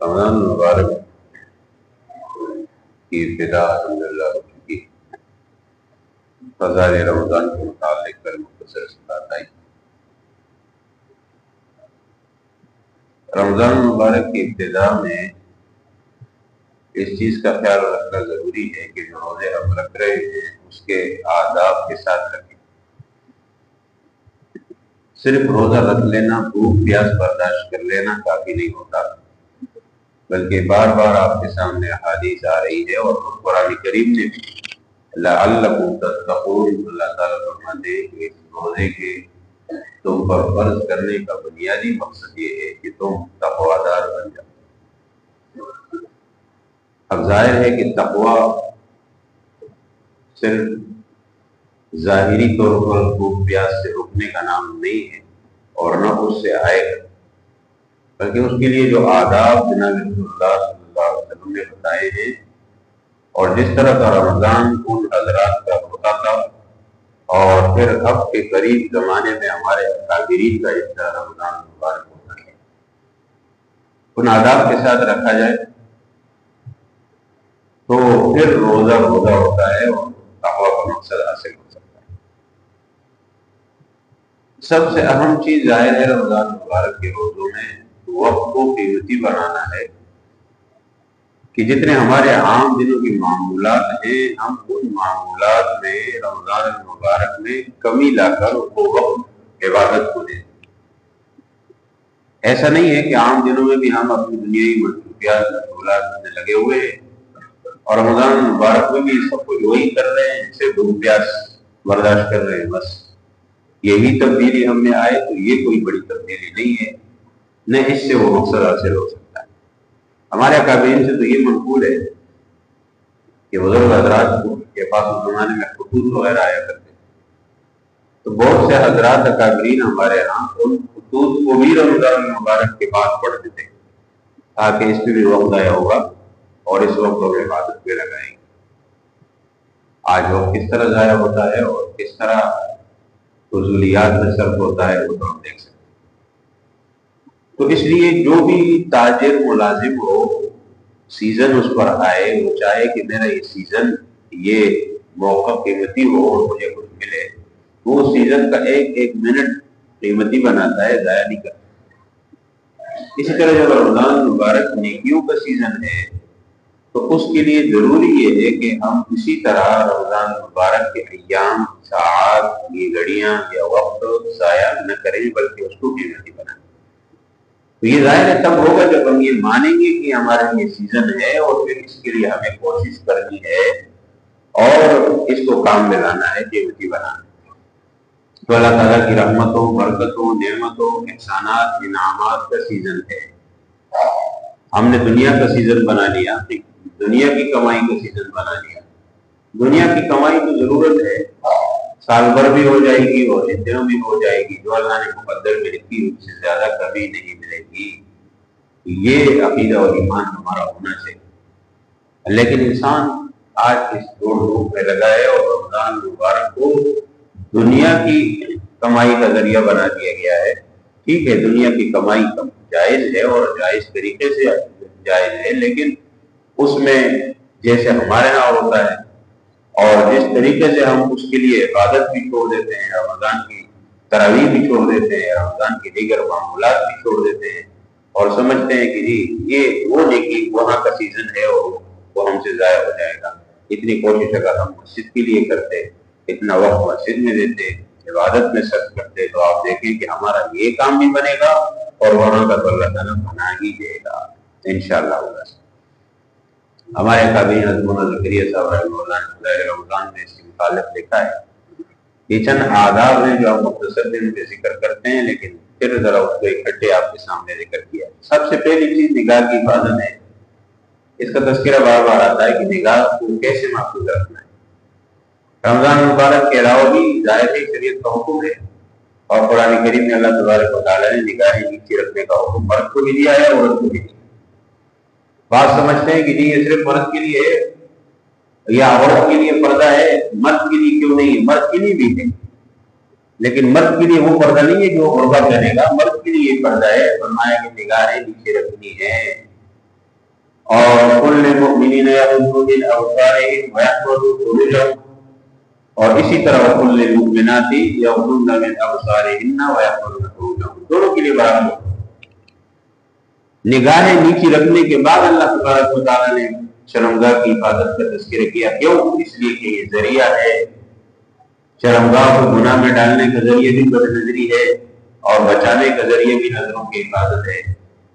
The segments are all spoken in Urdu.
رمضان مبارک کی ابتدا الحمدللہ ہو چکی ہے۔ فضائل رمضان کے متعلق پر مختصر سی بات آئی۔ رمضان مبارک کی ابتدا میں اس چیز کا خیال رکھنا ضروری ہے کہ جو روزے ہم رکھ رہے ہیں اس کے آداب کے ساتھ رکھیں۔ صرف روزہ رکھ لینا، بھوک پیاس برداشت کر لینا کافی نہیں ہوتا، بلکہ بار بار آپ کے سامنے احادیث آ رہی ہے، اور قرآن کریم نے بھی لعلکم تتقون، اللہ تعالیٰ فرماتے ہیں کہ اس روزے کے تم پر فرض کرنے کا بنیادی مقصد یہ ہے کہ تم تقویدار بن جاؤ۔ اب ظاہر ہے کہ تقوی صرف ظاہری طور پر بھوک پیاس سے رکنے کا نام نہیں ہے، اور نہ اس سے آئے گا، بلکہ اس کے لیے جو آداب جناب رسول اللہ صلی اللہ علیہ وسلم نے بتائے ہیں، اور جس طرح کا رمضان ان حضرات کا ہوتا تھا، اور پھر اب کے قریب زمانے میں ہمارے اکابرین کا اس طرح رمضان مبارک ہوتا ہے، ان آداب کے ساتھ رکھا جائے تو پھر روزہ ہوتا ہے اور تقویٰ کا مقصد حاصل ہو سکتا ہے۔ سب سے اہم چیز ظاہر ہے رمضان مبارک کے روزوں میں وقت کو قیمتی بنانا ہے، کہ جتنے ہمارے عام دنوں کی معمولات ہیں، ہم ان معمولات میں رمضان المبارک میں کمی لا کر وہ وقت عبادت کو دیں۔ ایسا نہیں ہے کہ عام دنوں میں بھی ہم اپنی دنیائی مصروفیات مشغولات میں لگے ہوئے ہیں، اور رمضان المبارک میں بھی سب کچھ وہی کر رہے ہیں، اسے بھوک پیاس برداشت کر رہے ہیں، بس یہی تبدیلی ہم میں آئے تو یہ کوئی بڑی تبدیلی نہیں ہے، نہ اس سے وہ مقصد حاصل ہو سکتا ہے۔ ہمارے اکابرین سے تو یہ منقول ہے کہ بزرگ حضرات کے پاس اس زمانے میں خطوط وغیرہ آیا کرتے، تو بہت سے حضرات اکابرین ہمارے ہاں ان خطوط کو بھی رمضان مبارک کے بعد پڑھتے تھے، تاکہ اس پہ بھی وقت ضائع ہوگا اور اس وقت ہم عبادت پہ لگائیں گے۔ آج وقت کس طرح ضائع ہوتا ہے اور کس طرح فضولیات میں صرف ہوتا ہے، وہ تو ہم دیکھ سکتے ہیں۔ تو اس لیے جو بھی تاجر ملازم ہو، سیزن اس پر آئے، وہ چاہے کہ میرا یہ سیزن، یہ موقع قیمتی ہو اور مجھے کچھ ملے، وہ سیزن کا ایک ایک منٹ قیمتی بناتا ہے، ضائع نہیں کرتا۔ اسی طرح جب رمضان مبارک نیکیوں کا سیزن ہے تو اس کے لیے ضروری یہ ہے کہ ہم اسی طرح رمضان مبارک کے ایام، ساعات، یہ گھڑیاں یا وقت ضائع نہ کریں، بلکہ اس کو قیمتی بنائیں۔ تو یہ ظاہر ہے تب ہوگا جب ہم یہ مانیں گے کہ ہمارا یہ سیزن ہے، اور پھر اس کے لیے ہمیں کوشش کرنی ہے اور اس کو کام میں لانا ہے، قیمتی بنانا ہے۔ تو اللہ تعالیٰ کی رحمتوں، برکتوں، نعمتوں، احسانات، انعامات کا سیزن ہے۔ ہم نے دنیا کا سیزن بنا لیا، دنیا کی کمائی کا سیزن بنا لیا۔ دنیا کی کمائی تو ضرورت ہے، سال بھر بھی ہو جائے گی اور ان دنوں بھی ہو جائے گی، جو اللہ نے مقدر میں لکھی اس سے زیادہ کبھی نہیں ملے گی۔ یہ عقیدہ اور ایمان ہمارا ہونا چاہیے۔ لیکن انسان آج اس دوڑ دھوپ میں لگا ہے، اور رمضان مبارک کو دنیا کی کمائی کا ذریعہ بنا دیا گیا ہے۔ ٹھیک ہے، دنیا کی کمائی جائز ہے اور جائز طریقے سے جائز ہے، لیکن اس میں جیسے ہمارے ہاں ہوتا ہے اور جس طریقے سے ہم اس کے لیے عبادت بھی چھوڑ دیتے ہیں، رمضان کی تراویح بھی چھوڑ دیتے ہیں، رمضان کے دیگر معمولات بھی چھوڑ دیتے ہیں، اور سمجھتے ہیں کہ جی یہ وہ نیکی وہاں کا سیزن ہے اور وہ ہم سے ضائع ہو جائے گا۔ اتنی کوشش اگر ہم مسجد کے لیے کرتے، اتنا وقت مسجد میں دیتے، عبادت میں صرف کرتے، تو آپ دیکھیں کہ ہمارا یہ کام بھی بنے گا اور وہاں کا تو اللہ تعالیٰ بنا ہی دے گا انشاءاللہ۔ ہمارے قابلین حضرت مولانا زکریا صاحب رحمہ اللہ نے رمضان میں اس کے متعلق لکھا ہے۔ یہ چند آداب ہیں جو ہم مختصر دن میں ذکر کرتے ہیں، لیکن پھر ذرا اس کو اکٹھے آپ کے سامنے ذکر کیا۔ سب سے پہلی چیز نگاہ کی حفاظت ہے۔ اس کا تذکرہ بار بار آتا ہے کہ نگاہ کو کیسے محفوظ رکھنا ہے۔ رمضان مبارک کے علاوہ بھی ظاہر شریعت کا حکم ہے، اور قرآن کریم میں اللہ تبارک و تعالیٰ نے نگاہیں نیچے رکھنے کا حکم مرد کو بھی دیا ہے، عورت کو بھی دیا۔ بات سمجھتے ہیں کہ جی یہ صرف مرد کے لیے ہے یا عورت کے لیے پردہ ہے، مرد کے لیے کیوں نہیں ہے؟ مرد کے لیے بھی ہے، لیکن مرد کے لیے وہ پردہ نہیں ہے جو عورت کرے گا، مرد کے لیے یہ پردہ ہے، فرمایا کہ نگاہیں نیچے رکھنی ہے۔ اور کل المؤمنین یغضوا من ابصارہم ویحفظوا فروجہم، اور اسی طرح کل المؤمنات یغضن من ابصارہن ویحفظن فروجہن، دونوں کے لیے برابر نگاہیں نیچی رکھنے کے بعد اللہ تبارک و تعالیٰ نے شرمگاہ کی حفاظت کا تذکرہ کیا۔ کیوں؟ اس لیے کہ یہ ذریعہ ہے، شرمگاہ کو گناہ میں ڈالنے کا ذریعہ بھی بد نظری ہے اور بچانے کا ذریعہ بھی نظروں کی حفاظت ہے۔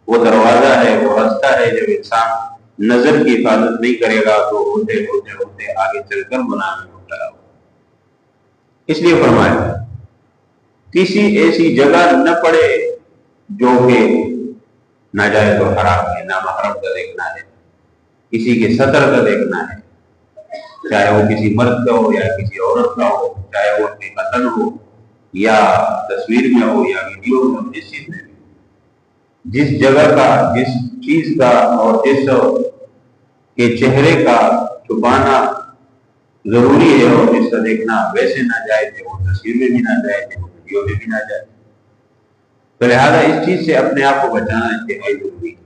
وہ دروازہ ہے، وہ راستہ ہے، جب انسان نظر کی حفاظت نہیں کرے گا تو ہوتے ہوتے ہوتے آگے چل کر گناہ میں مبتلا ہوگا۔ اس لیے فرمایا کسی ایسی جگہ نہ پڑے جو کہ ناجائز و حرام ہے، نامحرم کا دیکھنا ہے، کسی کے سطر کا دیکھنا ہے، چاہے وہ کسی مرد کا ہو یا کسی عورت کا ہو، چاہے وہ اپنے وطن ہو یا تصویر میں ہو یا ویڈیو میں ہو، جس چیز میں بھی، جس جگہ کا، جس چیز کا اور جس کے چہرے کا چھپانا ضروری ہے اور جس کا دیکھنا ویسے ناجائز ہے، وہ تصویر میں بھی ناجائز ہے، وہ ویڈیو میں بھی ناجائز ہے۔ تو لہٰذا اس چیز سے اپنے آپ کو بچانا انتہائی ضروری ہے،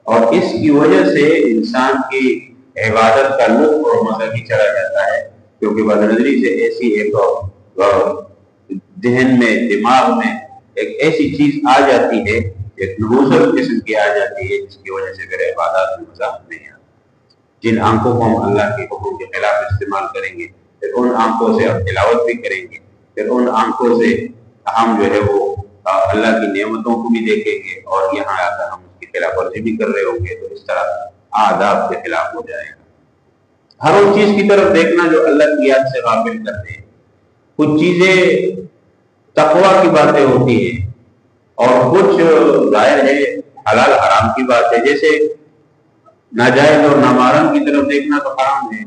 اور اس کی وجہ سے انسان کی عبادت کا لطف اور مزہ بھی چلا جاتا ہے، کیونکہ بد نظری سے ایسی ایک ذہن میں، دماغ میں ایک ایسی چیز آ جاتی ہے، ایک نحوست قسم کی آ جاتی ہے، جس کی وجہ سے پھر عبادات میں مزہ نہیں آتا۔ جن آنکھوں کو ہم اللہ کے حکم کے خلاف استعمال کریں گے، پھر ان آنکھوں سے ہم تلاوت بھی کریں گے، پھر ان آنکھوں سے ہم جو ہے وہ اللہ کی نعمتوں کو بھی دیکھیں گے، اور یہاں آ کر ہم اس کی خلاف ورزی بھی کر رہے ہوں گے، تو اس طرح آداب کے خلاف ہو جائے گا۔ ہر اس چیز کی طرف دیکھنا جو اللہ کی یاد سے غافل کرتے ہیں۔ کچھ چیزیں تقویٰ کی باتیں ہوتی ہیں اور کچھ ظاہر ہے حلال حرام کی بات ہے، جیسے ناجائز اور نامحرم کی طرف دیکھنا تو حرام ہے،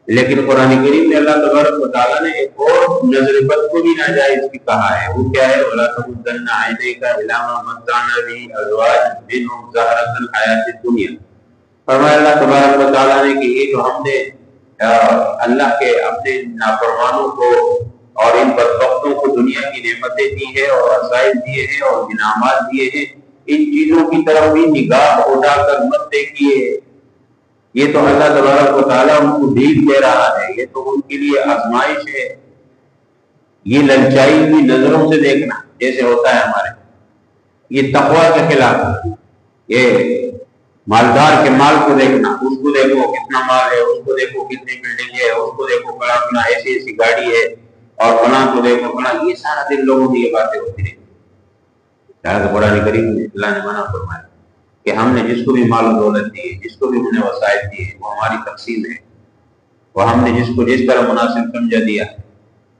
لیکن قرآن کریم میں اللہ تبارک و تعالیٰ نے ایک اور نظر بد کو بھی ناجائز کی کہا ہے۔ وہ کیا ہے؟ وَلَا تَمُدَّنَّ عَيْنَيْكَ إِلَىٰ مَا مَتَّعْنَا بِهِ أَزْوَاجًا مِّنْهُمْ زَهْرَةَ الْحَيَاةِ الدُّنْيَا۔ فرمایا اللہ تبارک و تعالیٰ نے کہ یہ جو ہم نے اللہ کے اپنے نافرمانوں کو اور ان بدبختوں کو دنیا کی نعمتیں دی ہے اور وسائل دیے ہیں اور انعامات دیے ہیں، ان چیزوں کی طرف بھی نگاہ اٹھا کر مت دیکھیے، یہ تو اللہ تبارک و تعالیٰ ان کو بھیک دے رہا ہے، یہ تو ان کے لیے آزمائش ہے۔ یہ للچائی ہوئی نظروں سے دیکھنا جیسے ہوتا ہے ہمارے، یہ تقویٰ کے خلاف ہے۔ یہ مالدار کے مال کو دیکھنا، اس کو دیکھو کتنا مال ہے، اس کو دیکھو کتنی بلڈنگ ہے، اس کو دیکھو بڑا بڑا ایسی ایسی گاڑی ہے، اور فلاں کو دیکھو فلاں، یہ سارا دن لوگوں کی یہ باتیں ہوتی رہتی۔ قرآن کریم میں اللہ نے منع فرمایا کہ ہم نے جس کو بھی مال و دولت دی ہے، جس کو بھی ہم نے وسائل دی ہے، وہ ہماری تقسیم ہے، وہ ہم نے جس کو جس طرح مناسب سمجھا دیا ہے۔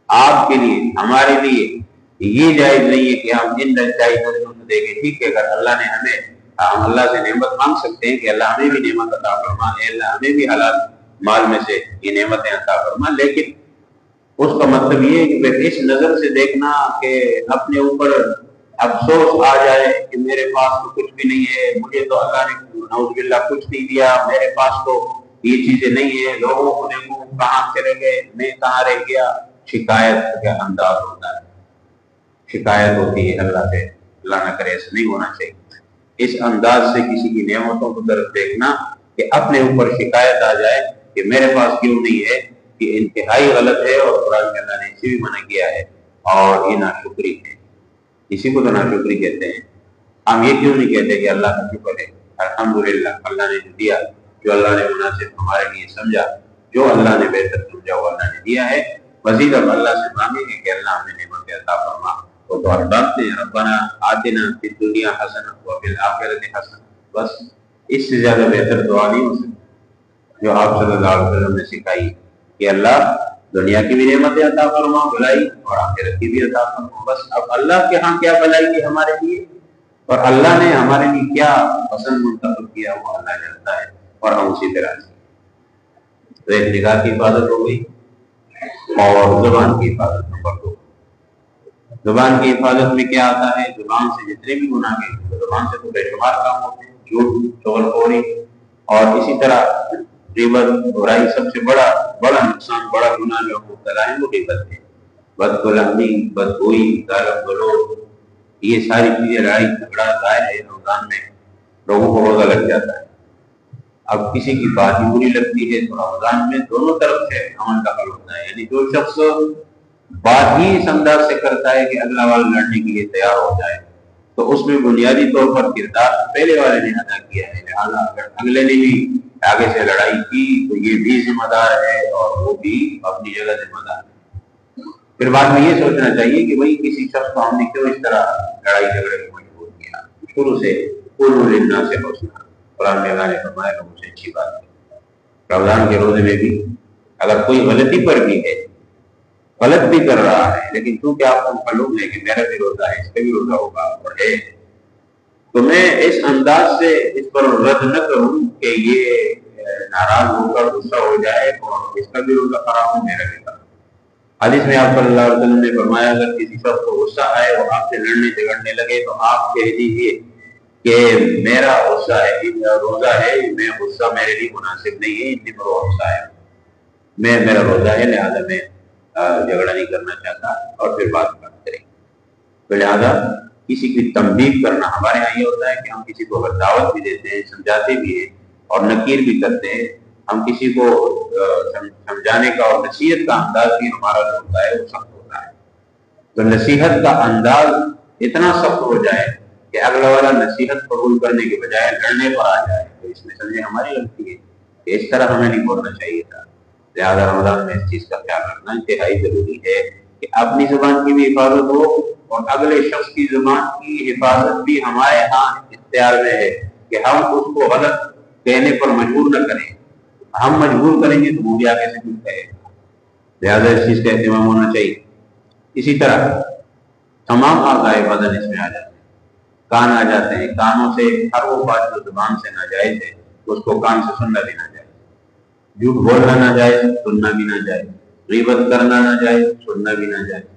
آپ کے لیے، ہمارے لیے یہ جائز نہیں ہے کہ ہم ان للچائی نظروں سے دیکھیں۔ ٹھیک ہے، اگر اللہ نے ہم اللہ سے نعمت مانگ سکتے ہیں کہ اللہ ہمیں بھی نعمت عطا فرما، اللہ ہمیں بھی حلال مال میں سے یہ نعمتیں عطا فرما، لیکن اس کا مطلب یہ ہے کہ پھر اس نظر سے دیکھنا کہ اپنے اوپر افسوس آ جائے کہ میرے پاس تو کچھ بھی نہیں ہے، مجھے تو اللہ نے نعوذ باللہ کچھ نہیں دیا، میرے پاس تو یہ چیزیں نہیں ہیں، لوگوں کو دیکھو کہاں چلے گئے، میں کہاں رہ گیا۔ شکایت کا انداز ہوتا ہے، شکایت ہوتی ہے اللہ سے، اللہ نہ کرے ایسا نہیں ہونا چاہیے۔ اس انداز سے کسی کی نعمتوں کو طرف دیکھنا کہ اپنے اوپر شکایت آ جائے کہ میرے پاس کیوں نہیں ہے، یہ انتہائی غلط ہے، اور قرآن میں اللہ نے اسے بھی منع کیا ہے، اور یہ ناشکری ہے۔ اسی کو تو ناشکری کہتے ہیں۔ ہم یہ کیوں نہیں کہتے کہ اللہ کا شکر ہے، الحمدللہ اللہ نے جو دیا، جو اللہ نے مناسب ہمارے لیے سمجھا، جو اللہ نے بہتر سمجھا وہ اللہ نے دیا ہے، مزید اب اللہ سے مانگیں گے کہ اللہ ہمیں نعمت عطا فرما۔ وہ تو ڈانٹتے ہیں ربنا آتنا فی الدنیا حسنہ وفی الآخرۃ حسنہ، بس اس سے زیادہ بہتر دعا نہیں ہو سکتی جو آپ صلی اللہ علیہ وسلم نے سکھائی کہ اللہ دنیا کی بھی نعمتیں عطا فرما بھلائی، اور آخرت کی بھی عطا فرما۔ بس اب اللہ کے ہاں کیا بھلائی ہے ہمارے لیے، اور اللہ نے ہمارے لیے کیا پسند منتخب کیا، وہ اللہ جانتا ہے، اور ہم اسی طرح سے۔ تو ایک نگاہ کی حفاظت ہو گئی، اور زبان کی حفاظت نمبر 2۔ زبان کی حفاظت میں کیا آتا ہے؟ زبان سے جتنے بھی گناہ ہیں، زبان سے تو بے شمار کام ہوتے ہیں، جھوٹ، چغل خوری، اور اسی طرح غیبت، برائی، سب سے بڑا نقصان، بڑا گناہ جو مبتلا ہے وہ غیبت ہے۔ بد کلامی، بدگوئی، گالی گلوچ، یہ ساری چیزیں، لڑائی جھگڑا ظاہر ہے رمضان میں لوگوں کو روزہ لگ جاتا ہے، اب کسی کی بات ہی بری لگتی ہے تو رمضان میں دونوں طرف سے عمل کا حل ہوتا ہے، یعنی جو شخص بات ہی اس انداز سے کرتا ہے کہ اگلا والا لڑنے کے لیے تیار ہو جائے تو اس میں بنیادی طور پر کردار پہلے والے نے ادا کیا ہے، لہٰذا اگر اگلے نے بھی آگے سے لڑائی کی تو یہ بھی ذمہ دار ہے اور وہ بھی اپنی جگہ ذمہ دار ہے۔ پھر بعد میں یہ سوچنا چاہیے کہ بھائی کسی شخص کو ہم نے کیوں اس طرح لڑائی جھگڑے میں مجبور کیا، شروع سے قولوا للناس حسنا، قرآن میں اللہ نے فرمایا کہ مجھے اچھی بات ہے۔ رمضان کے روزے میں بھی اگر کوئی غلطی پر بھی ہے، غلط بھی کر رہا ہے، لیکن چونکہ آپ کو معلوم ہے کہ میرا بھی روزہ ہے، اس کا بھی روزہ ہوگا اور ہے، تو میں اس انداز سے اس پر رد نہ کروں کہ یہ ناراض ہو کر غصہ ہو جائے اور اس کا بھی روزہ خراب ہو، میرا بھی خراب۔ حدیث میں آپ صلی اللہ علیہ وسلم نے فرمایا اگر کسی شخص کو غصہ آئے اور آپ سے لڑنے جھگڑنے لگے تو آپ کہہ دیجیے کہ میرا غصہ ہے، روزہ ہے، میں غصہ میرے لیے مناسب نہیں ہے، اتنی بڑا غصہ ہے، میرا روزہ ہے، لہٰذا میں جھگڑا نہیں کرنا چاہتا، اور پھر بات کریں۔ تو لہٰذا کسی کی تنبیہ کرنا، ہمارے یہاں یہ ہوتا ہے کہ ہم کسی کو دعوت بھی دیتے ہیں، سمجھاتے بھی ہیں اور نکیر بھی کرتے ہیں، ہم کسی کو سمجھانے کا اور نصیحت کا انداز بھی ہمارا جو ہوتا ہے وہ سخت ہوتا ہے۔ تو نصیحت کا انداز اتنا سخت ہو جائے کہ اگلا والا نصیحت قبول کرنے کے بجائے لڑنے پر آ جائے تو اس میں سمجھے ہماری غلطی ہے کہ اس طرح ہمیں نہیں بولنا چاہیے تھا۔ لہٰذا رمضان میں اس چیز کا خیال رکھنا انتہائی ضروری ہے کہ اپنی زبان کی بھی حفاظت ہو اور اگلے شخص کی زبان کی حفاظت بھی ہمارے ہاں اختیار میں ہے کہ ہم اس کو غلط کہنے پر مجبور نہ کریں، ہم مجبور کریں گے تو وہ بھی آگے سے کچھ کہے گا، لہٰذا اس چیز کا اہتمام ہونا چاہیے۔ اسی طرح تمام اعضائے بدن اس میں آ جاتے ہیں، کان آ جاتے ہیں، کانوں سے ہر وہ بات جو زبان سے ناجائز ہے اس کو کان سے سننا بھی ناجائز، جھوٹ بولنا ناجائز، سننا بھی ناجائز، غیبت کرنا ناجائز، سننا بھی ناجائز،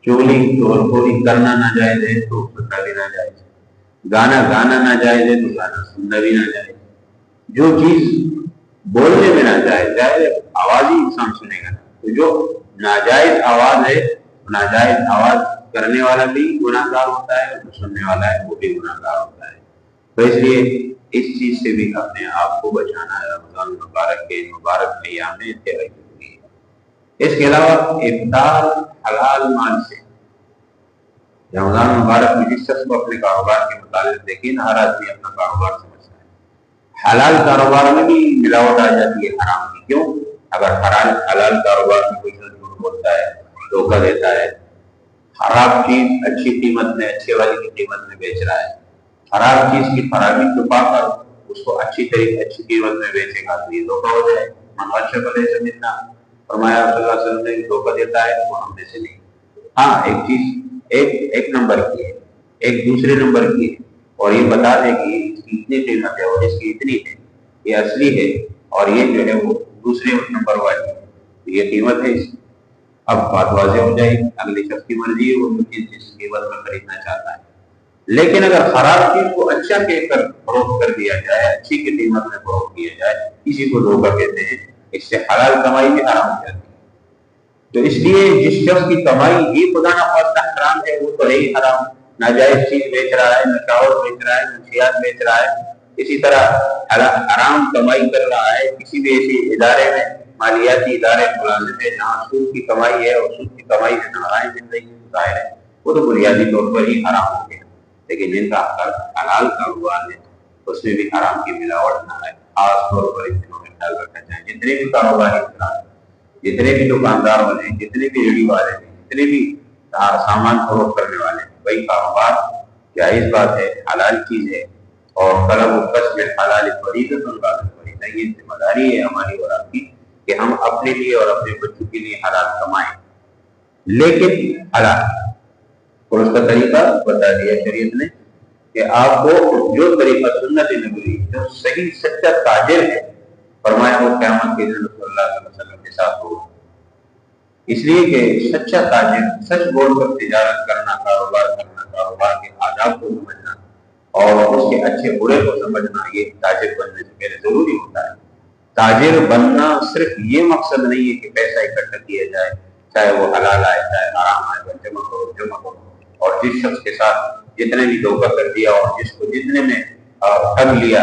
چوری خوری کرنا ناجائز ہے تو سننا بھی ناجائز، گانا گانا ناجائز ہے تو گانا سننا بھی ناجائز، جو چیز بولنے میں ناجائز ہے آواز ہی انسان سنے گا، تو جو ناجائز آواز ہے ناجائز آواز کرنے والا بھی گناہ گار ہوتا ہے، جو سننے والا ہے وہ بھی گناہ گار ہوتا ہے۔ تو اس لیے اس چیز سے بھی اپنے آپ کو بچانا ہے، رمضان مبارک کے مبارک ایام میں انتہائی ضروری ہے۔ اس کے علاوہ افطار حلال مال سے، رمضان مبارک میں جس شخص کو اپنے کاروبار کے متعلق دیکھیں، ہر آدمی اپنا کاروبار سمجھتا ہے، حلال کاروبار میں بھی ملاوٹ آ جاتی ہے حرام کی۔ کیوں؟ اگر حلال کاروبار میں کوئی جھوٹ بولتا ہے، دھوکہ دیتا ہے، خراب چیز اچھی قیمت میں، اچھے والی کی قیمت میں بیچ رہا ہے، خراب چیز کی خرابی چھپا کر اس کو اچھی قیمت میں بیچے گا تو یہ دھوکہ ہو جائے۔ من غش فلیس منا، فرمایا صلی اللہ علیہ وسلم نے دھوکہ دیتا ہے وہ ہم میں سے نہیں۔ ہاں ایک چیز ایک نمبر کی ہے، ایک دوسرے نمبر کی ہے، اور یہ بتا دے کہ اس کی اتنی قیمت ہے اور اس کی اتنی ہے، یہ اصلی ہے، اور یہ جو ہے وہ دوسرے نمبر والی ہے، یہ قیمت ہے اس کی۔ اب بات واضح ہو جائے گی، اگلی شخص کی مرضی ہے وہ چیز جس قیمت میں خریدنا چاہتا ہے۔ لیکن اگر خراب چیز کو اچھا کہہ کر فروخت کر دیا جائے، اچھی کی قیمت میں فروخت کیا جائے، کسی کو دھوکہ کہتے ہیں، اس سے حلال کمائی بھی حرام ہو جاتی ہے۔ تو اس لیے جس شخص کی کمائی ہی خدا نہ خواستہ حرام ہے وہ تو ہے ہی حرام، ناجائز چیز بیچ رہا ہے، نشاور بیچ رہا ہے، منشیات بیچ رہا ہے، اسی طرح حرام کمائی کر رہا ہے، کسی بھی ایسی ادارے میں، مالیاتی ادارے ملازم ہے جہاں سود کی کمائی ہے اور سود کی کمائی سے ناراض زندگی ظاہر ہے، وہ تو بنیادی طور پر ہی حرام ہو گیا۔ لیکن جن کا حلال کاروبار ہے اس میں بھی حرام کی ملاوٹ نہ ہے، خاص طور پر اس دنوں میں خیال رکھنا چاہیے۔ جتنے بھی کاروباری افراد، جتنے بھی دکاندار والے ہیں، جتنے بھی ریڑھی والے ہیں، جتنے بھی سامان فروخت کرنے والے ہیں، وہی کاروبار جائز بات ہے، حلال چیز ہے، اور طلب و کسب حلال فریضۃ فریضہ، یہ ذمہ داری ہے ہماری اور آپ کی کہ ہم اپنے لیے اور اپنے بچوں کے لیے حلال کمائیں، لیکن حلال، اور اس کا طریقہ بتا دیا شریعت نے کہ آپ کو جو طریقہ سنت نبوی، جو صحیح سچا تاجر ہے، فرمایا وہ قیامت کے دن رسول اللہ صلی اللہ علیہ وسلم کے ساتھ ہوگا۔ اس لیے کہ سچا تاجر سچ بول کر تجارت کرنا، کاروبار کرنا، کاروبار کے آداب کو سمجھنا اور اس کے اچھے برے کو سمجھنا، یہ تاجر بننے سے پہلے ضروری ہوتا ہے۔ تاجر بننا صرف یہ مقصد نہیں ہے کہ پیسہ اکٹھا کیا جائے، چاہے وہ حلال آئے چاہے حرام آئے، بس جمع کرو، اور جس شخص کے ساتھ جتنے بھی دھوکہ کر دیا اور جس کو جتنے میں ٹھگ لیا